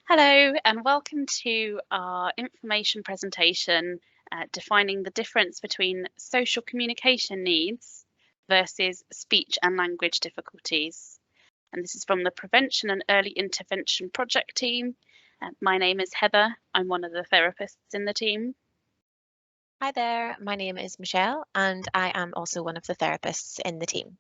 Hello and welcome to our information presentation defining the difference between social communication needs versus speech and language difficulties. And this is from the Prevention and Early Intervention Project team. My name is Heather. I'm one of the therapists in the team. Hi there, my name is Michelle, and I am also one of the therapists in the team.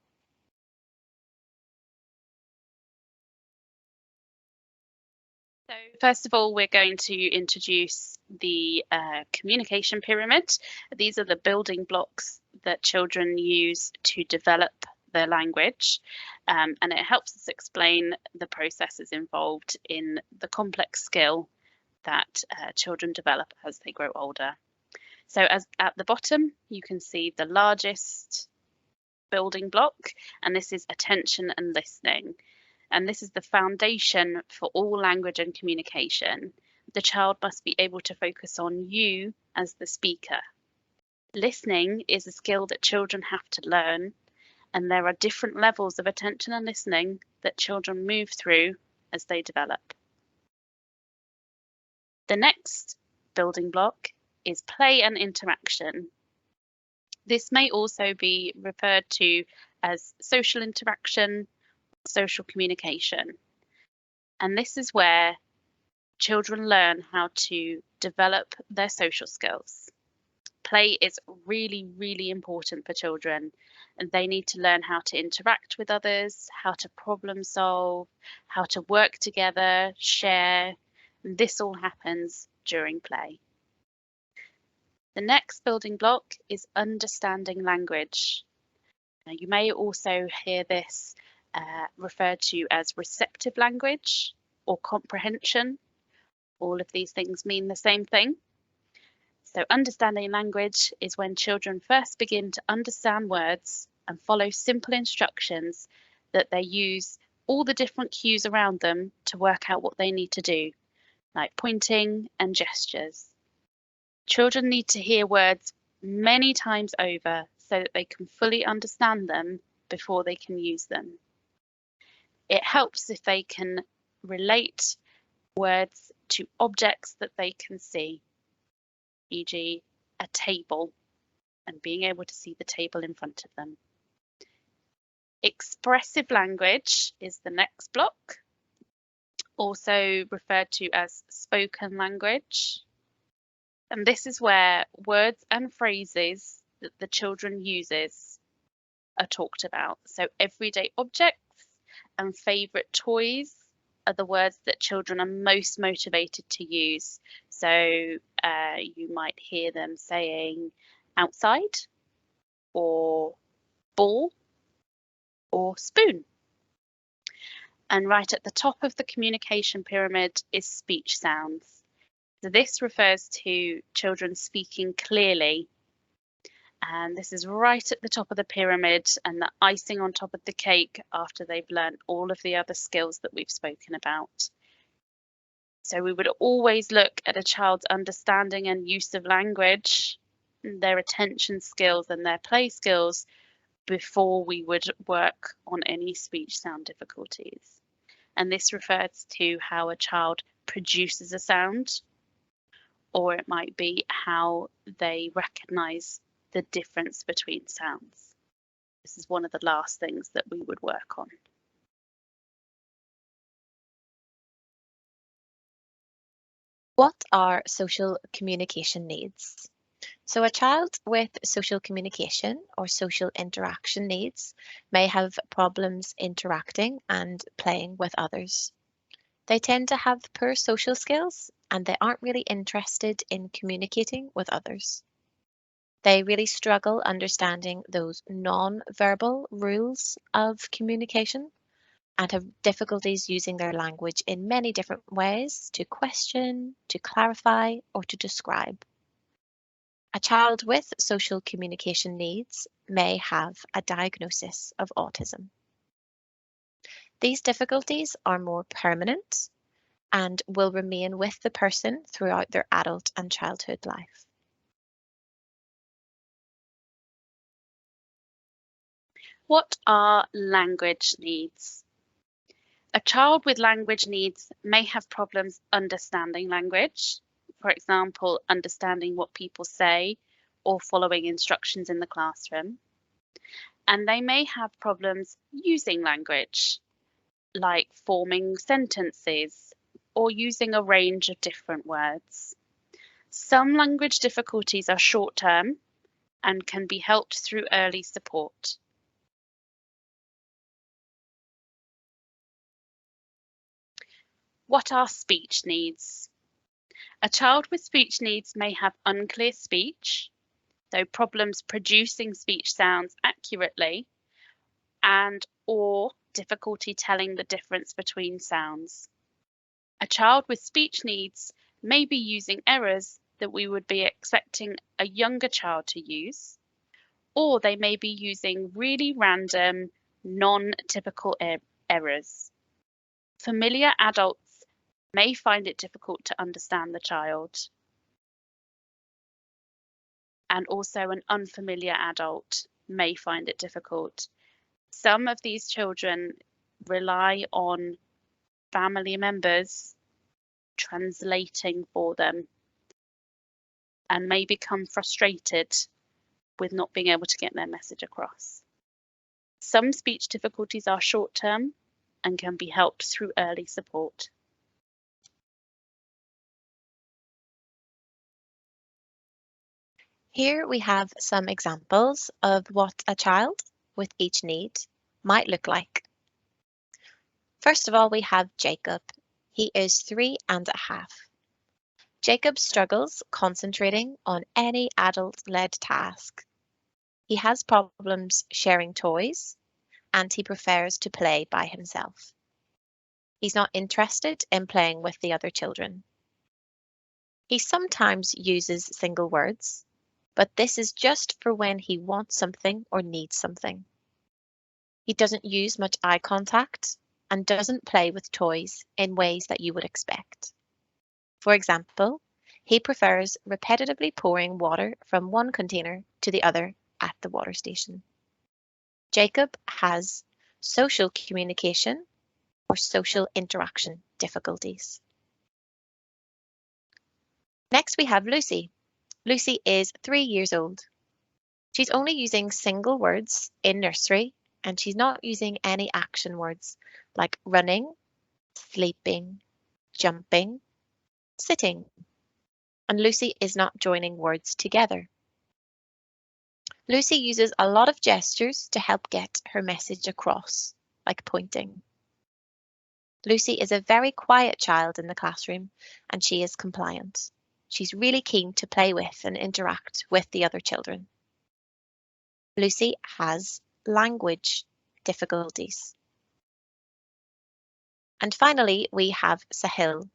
So first of all, we're going to introduce the communication pyramid. These are the building blocks that children use to develop their language, and it helps us explain the processes involved in the complex skill that children develop as they grow older. So as at the bottom, you can see the largest building block, and this is attention and listening. And this is the foundation for all language and communication. The child must be able to focus on you as the speaker. Listening is a skill that children have to learn, and there are different levels of attention and listening that children move through as they develop. The next building block is play and interaction. This may also be referred to as social interaction, social communication. And this is where children learn how to develop their social skills. Play is really, really important for children, and they need to learn how to interact with others, how to problem solve, how to work together, share. And this all happens during play. The next building block is understanding language. Now, you may also hear this referred to as receptive language or comprehension. All of these things mean the same thing. So understanding language is when children first begin to understand words and follow simple instructions that they use all the different cues around them to work out what they need to do, like pointing and gestures. Children need to hear words many times over so that they can fully understand them before they can use them. It helps if they can relate words to objects that they can see, e.g. a table, and being able to see the table in front of them. Expressive language is the next block, also referred to as spoken language. And this is where words and phrases that the children uses are talked about. So everyday objects and favourite toys are the words that children are most motivated to use. So you might hear them saying outside, or ball, or spoon. And right at the top of the communication pyramid is speech sounds. So this refers to children speaking clearly. And this is right at the top of the pyramid and the icing on top of the cake after they've learned all of the other skills that we've spoken about. So we would always look at a child's understanding and use of language, their attention skills and their play skills before we would work on any speech sound difficulties. And this refers to how a child produces a sound, or it might be how they recognize the difference between sounds. This is one of the last things that we would work on. What are social communication needs? So a child with social communication or social interaction needs may have problems interacting and playing with others. They tend to have poor social skills and they aren't really interested in communicating with others. They really struggle understanding those non-verbal rules of communication and have difficulties using their language in many different ways to question, to clarify, or to describe. A child with social communication needs may have a diagnosis of autism. These difficulties are more permanent and will remain with the person throughout their adult and childhood life. What are language needs? A child with language needs may have problems understanding language, for example, understanding what people say or following instructions in the classroom. And they may have problems using language, like forming sentences or using a range of different words. Some language difficulties are short-term and can be helped through early support. What are speech needs? A child with speech needs may have unclear speech, so problems producing speech sounds accurately, and or difficulty telling the difference between sounds. A child with speech needs may be using errors that we would be expecting a younger child to use, or they may be using really random, non-typical errors. Familiar adults may find it difficult to understand the child, and also an unfamiliar adult may find it difficult. Some of these children rely on family members translating for them and may become frustrated with not being able to get their message across. Some speech difficulties are short-term and can be helped through early support. Here we have some examples of what a child with each need might look like. First of all, we have Jacob. He is 3.5. Jacob struggles concentrating on any adult-led task. He has problems sharing toys, and he prefers to play by himself. He's not interested in playing with the other children. He sometimes uses single words, but this is just for when he wants something or needs something. He doesn't use much eye contact and doesn't play with toys in ways that you would expect. For example, he prefers repetitively pouring water from one container to the other at the water station. Jacob has social communication or social interaction difficulties. Next, we have Lucy. Lucy is 3 years old. She's only using single words in nursery, and she's not using any action words like running, sleeping, jumping, sitting. And Lucy is not joining words together. Lucy uses a lot of gestures to help get her message across, like pointing. Lucy is a very quiet child in the classroom, and she is compliant. She's really keen to play with and interact with the other children. Lucy has language difficulties. And finally, we have Sahil.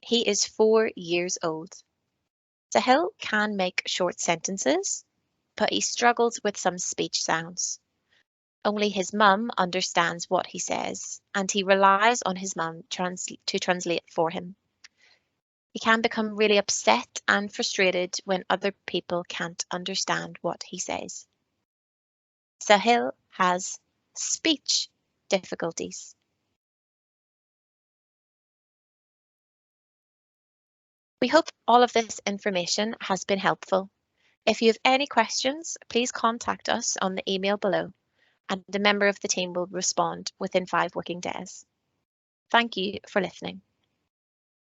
He is 4 years old. Sahil can make short sentences, but he struggles with some speech sounds. Only his mum understands what he says, and he relies on his mum to translate for him. He can become really upset and frustrated when other people can't understand what he says. Sahil has speech difficulties. We hope all of this information has been helpful. If you have any questions, please contact us on the email below, and a member of the team will respond within 5 working days. Thank you for listening.